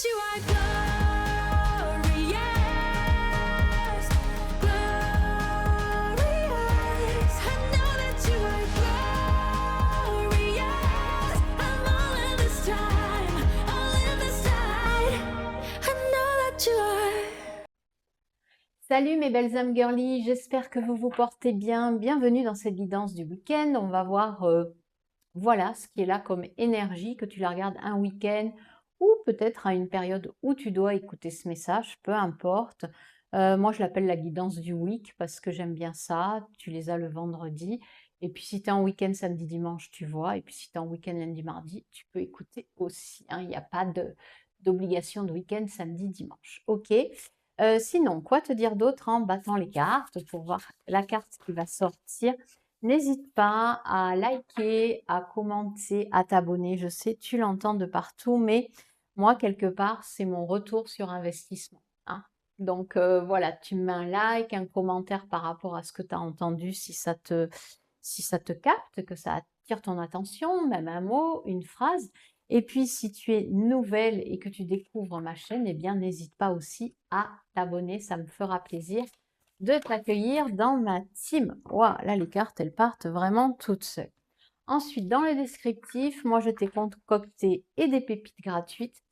that you are glorious, glorious. I know that you are glorious. I'm all in this time, all in this time. I know that you are. Salut mes belles âmes girly, j'espère que vous vous portez bien. Bienvenue dans cette guidance du week-end. On va voir voilà ce qui est là comme énergie, que tu la regardes un week-end ou peut-être à une période où tu dois écouter ce message, peu importe. Moi, je l'appelle la guidance du week parce que j'aime bien ça. Tu les as le vendredi. Et puis si tu es en week-end samedi, dimanche, tu vois. Et puis si tu es en week-end lundi, mardi, tu peux écouter aussi, hein. Il n'y a pas d'obligation de week-end samedi, dimanche. Ok. Sinon, quoi te dire d'autre en battant les cartes pour voir la carte qui va sortir? N'hésite pas à liker, à commenter, à t'abonner. Je sais, tu l'entends de partout, mais moi, quelque part, c'est mon retour sur investissement, hein. Donc voilà, tu me mets un like, un commentaire par rapport à ce que tu as entendu, si ça te capte, que ça attire ton attention, même un mot, une phrase. Et puis, si tu es nouvelle et que tu découvres ma chaîne, eh bien, n'hésite pas aussi à t'abonner. Ça me fera plaisir de t'accueillir dans ma team. Waouh, là, les cartes, elles partent vraiment toutes seules. Ensuite, dans le descriptif, moi, je t'ai concocté et des pépites gratuites.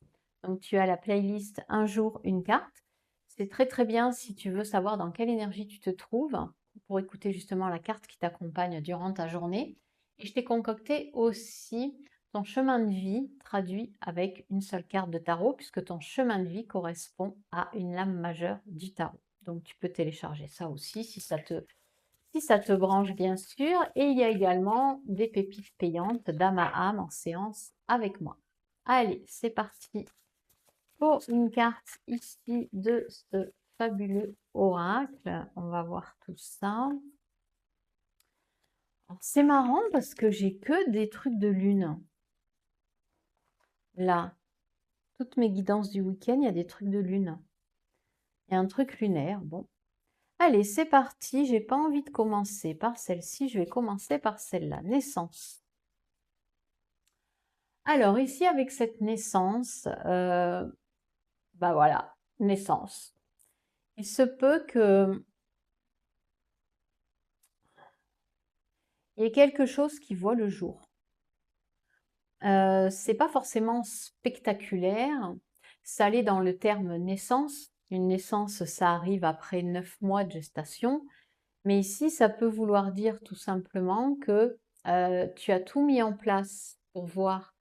Donc, tu as la playlist Un jour, une carte. C'est très, très bien si tu veux savoir dans quelle énergie tu te trouves pour écouter justement la carte qui t'accompagne durant ta journée. Et je t'ai concocté aussi ton chemin de vie traduit avec une seule carte de tarot, puisque ton chemin de vie correspond à une lame majeure du tarot. Donc tu peux télécharger ça aussi si ça te branche bien sûr. Et il y a également des pépites payantes d'âme à âme en séance avec moi. Allez, c'est parti pour une carte ici de ce fabuleux oracle. On va voir tout ça. C'est marrant parce que j'ai que des trucs de lune. Là, toutes mes guidances du week-end, il y a des trucs de lune. Il y a un truc lunaire, bon. Allez, c'est parti. J'ai pas envie de commencer par celle-ci. Je vais commencer par celle-là. Naissance. Alors, ici, avec cette naissance, bah voilà, naissance. Il se peut que il y ait quelque chose qui voit le jour. C'est pas forcément spectaculaire. Ça allait dans le terme naissance. Une naissance, ça arrive après 9 mois de gestation. Mais ici, ça peut vouloir dire tout simplement que tu as tout mis en place pour voir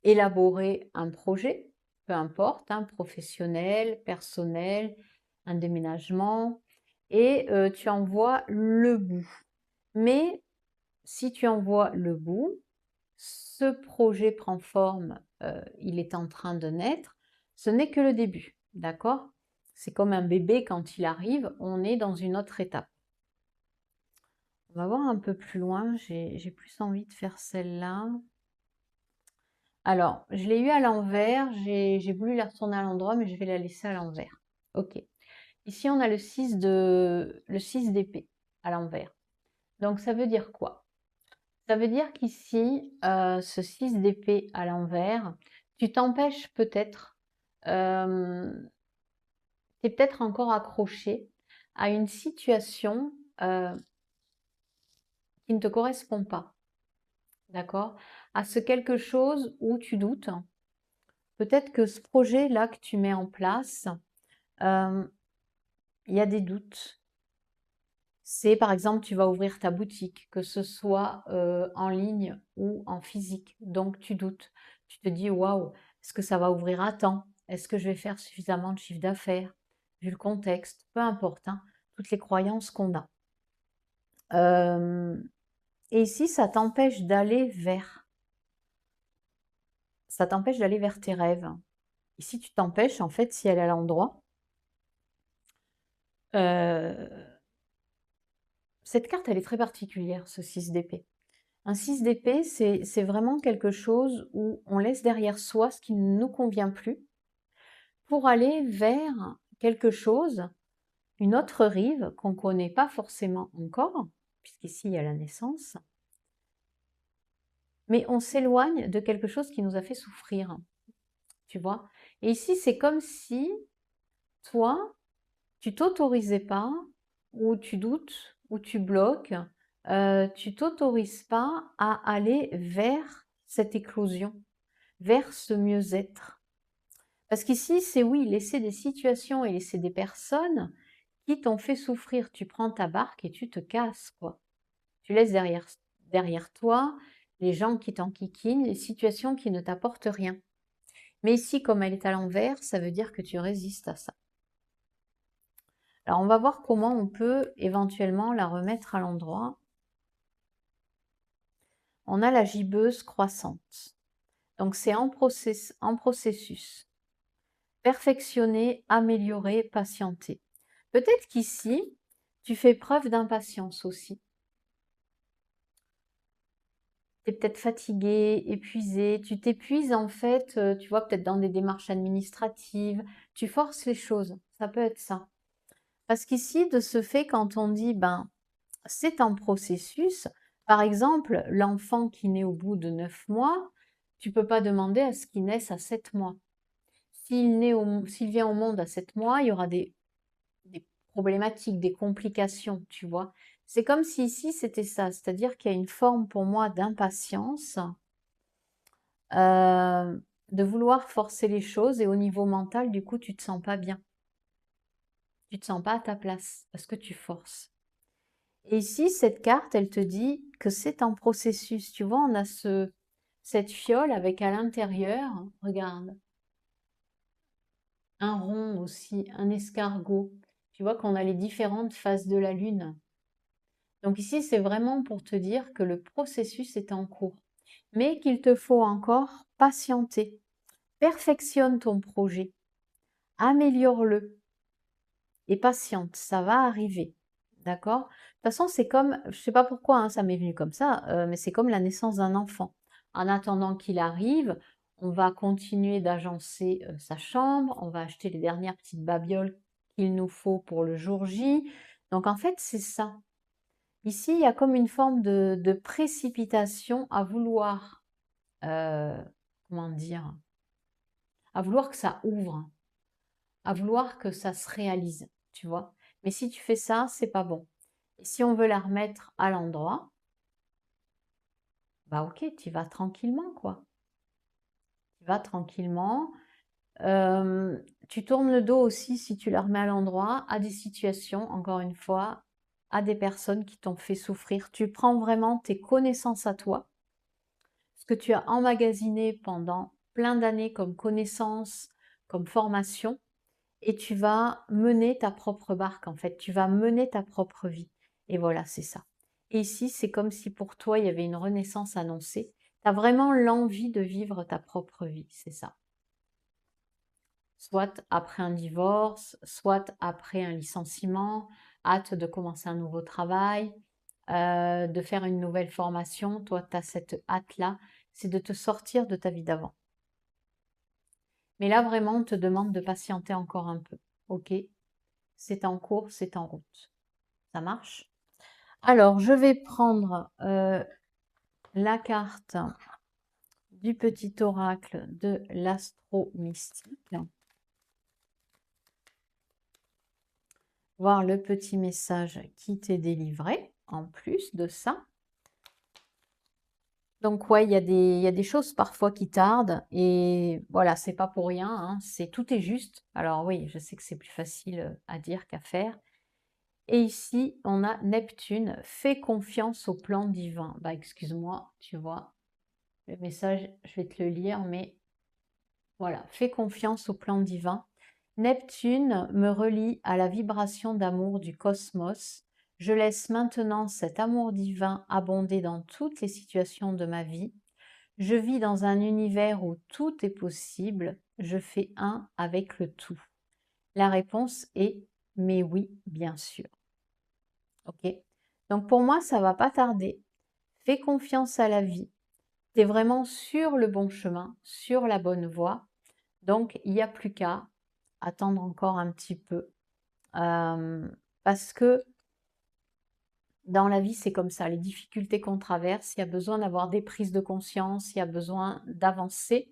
élaborer un projet, peu importe, hein, professionnel, personnel, un déménagement, et tu en vois le bout. Mais si tu en vois le bout, ce projet prend forme, il est en train de naître, ce n'est que le début, d'accord? C'est comme un bébé quand il arrive, on est dans une autre étape. On va voir un peu plus loin, j'ai plus envie de faire celle-là. Alors, je l'ai eu à l'envers, j'ai voulu la retourner à l'endroit, mais je vais la laisser à l'envers. Ok. Ici, on a le 6 d'épée à l'envers. Donc, ça veut dire quoi? Ça veut dire qu'ici, ce 6 d'épée à l'envers, tu t'empêches peut-être, tu es peut-être encore accroché à une situation qui ne te correspond pas, d'accord? À ce quelque chose où tu doutes. Peut-être que ce projet-là que tu mets en place, il y a des doutes. C'est par exemple, tu vas ouvrir ta boutique, que ce soit en ligne ou en physique. Donc tu doutes. Tu te dis, waouh, est-ce que ça va ouvrir à temps? Est-ce que je vais faire suffisamment de chiffre d'affaires? Vu le contexte, peu importe, hein, toutes les croyances qu'on a. Et ici, ça t'empêche d'aller vers. Ça t'empêche d'aller vers tes rêves. Ici, tu t'empêches, en fait, si elle est à l'endroit. Cette carte, elle est très particulière, ce 6 d'épée. Un 6 d'épée, c'est vraiment quelque chose où on laisse derrière soi ce qui ne nous convient plus pour aller vers quelque chose, une autre rive qu'on ne connaît pas forcément encore, puisqu'ici il y a la naissance, mais on s'éloigne de quelque chose qui nous a fait souffrir. tu vois? Et ici, c'est comme si toi, tu t'autorisais pas, ou tu doutes, ou tu bloques, tu t'autorises pas à aller vers cette éclosion, vers ce mieux-être. Parce qu'ici, c'est oui, laisser des situations et laisser des personnes qui t'ont fait souffrir. Tu prends ta barque et tu te casses, quoi. Tu laisses derrière toi les gens qui t'enquiquinent, les situations qui ne t'apportent rien. Mais ici, comme elle est à l'envers, ça veut dire que tu résistes à ça. Alors, on va voir comment on peut éventuellement la remettre à l'endroit. On a la gibbeuse croissante. Donc, c'est en processus. Perfectionner, améliorer, patienter. Peut-être qu'ici, tu fais preuve d'impatience aussi. Tu es peut-être fatigué, épuisé, tu t'épuises en fait, tu vois, peut-être dans des démarches administratives, tu forces les choses, ça peut être ça. Parce qu'ici, de ce fait, quand on dit, ben, c'est en processus, par exemple, l'enfant qui naît au bout de 9 mois, tu peux pas demander à ce qu'il naisse à 7 mois. S'il vient au monde à 7 mois, il y aura des problématiques, des complications, tu vois. C'est comme si ici c'était ça, c'est-à-dire qu'il y a une forme pour moi d'impatience, de vouloir forcer les choses et au niveau mental, du coup, tu te sens pas bien. Tu te sens pas à ta place parce que tu forces. Et ici, cette carte, elle te dit que c'est un processus. Tu vois, on a cette fiole avec à l'intérieur, regarde, un rond aussi, un escargot. Tu vois qu'on a les différentes phases de la lune. Donc ici, c'est vraiment pour te dire que le processus est en cours, mais qu'il te faut encore patienter. Perfectionne ton projet, améliore-le et patiente, ça va arriver. D'accord? De toute façon, c'est comme, je sais pas pourquoi hein, ça m'est venu comme ça, mais c'est comme la naissance d'un enfant. En attendant qu'il arrive, on va continuer d'agencer sa chambre, on va acheter les dernières petites babioles qu'il nous faut pour le jour J. Donc en fait, c'est ça. Ici, il y a comme une forme de précipitation à vouloir, euh, comment dire, à vouloir que ça ouvre, à vouloir que ça se réalise, tu vois. Mais si tu fais ça, c'est pas bon. Et si on veut la remettre à l'endroit, bah ok, tu vas tranquillement, quoi. Tu vas tranquillement. Euh, Tu tournes le dos aussi, si tu la remets à l'endroit, à des situations, encore une fois, à des personnes qui t'ont fait souffrir. Tu prends vraiment tes connaissances à toi, ce que tu as emmagasiné pendant plein d'années comme connaissances, comme formation, et tu vas mener ta propre barque en fait, tu vas mener ta propre vie. Et voilà, c'est ça. Et ici, c'est comme si pour toi, il y avait une renaissance annoncée. Tu as vraiment l'envie de vivre ta propre vie, c'est ça. Soit après un divorce, soit après un licenciement, hâte de commencer un nouveau travail, de faire une nouvelle formation. Toi, tu as cette hâte-là, c'est de te sortir de ta vie d'avant. Mais là, vraiment, on te demande de patienter encore un peu. Ok? C'est en cours, c'est en route. Ça marche? Alors, je vais prendre la carte du petit oracle de l'astro mystique. Voir le petit message qui t'est délivré en plus de ça. Donc ouais, il y a des choses parfois qui tardent et voilà, c'est pas pour rien, hein, tout est juste. Alors oui, je sais que c'est plus facile à dire qu'à faire. Et ici, on a Neptune, fais confiance au plan divin. Bah excuse-moi, tu vois, le message, je vais te le lire, mais voilà, fais confiance au plan divin. Neptune me relie à la vibration d'amour du cosmos. Je laisse maintenant cet amour divin abonder dans toutes les situations de ma vie. Je vis dans un univers où tout est possible. Je fais un avec le tout. La réponse est mais oui, bien sûr. Ok? Donc pour moi, ça va pas tarder. Fais confiance à la vie. Tu es vraiment sur le bon chemin, sur la bonne voie. Donc, il n'y a plus qu'à attendre encore un petit peu. Parce que dans la vie, c'est comme ça. Les difficultés qu'on traverse, il y a besoin d'avoir des prises de conscience, il y a besoin d'avancer.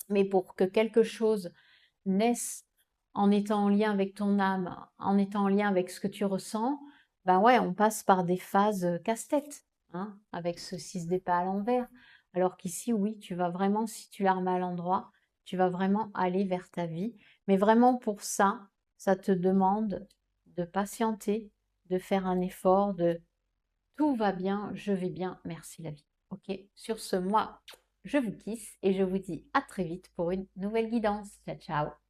Mais pour que quelque chose naisse en étant en lien avec ton âme, en étant en lien avec ce que tu ressens, ben ouais, on passe par des phases casse-tête, hein, avec ce 6 d'épée à l'envers. Alors qu'ici, oui, tu vas vraiment, si tu la remets à l'endroit, tu vas vraiment aller vers ta vie. Mais vraiment pour ça te demande de patienter, de faire un effort, de tout va bien, je vais bien, merci la vie. Ok, sur ce, moi, je vous kiss et je vous dis à très vite pour une nouvelle guidance. Ciao, ciao.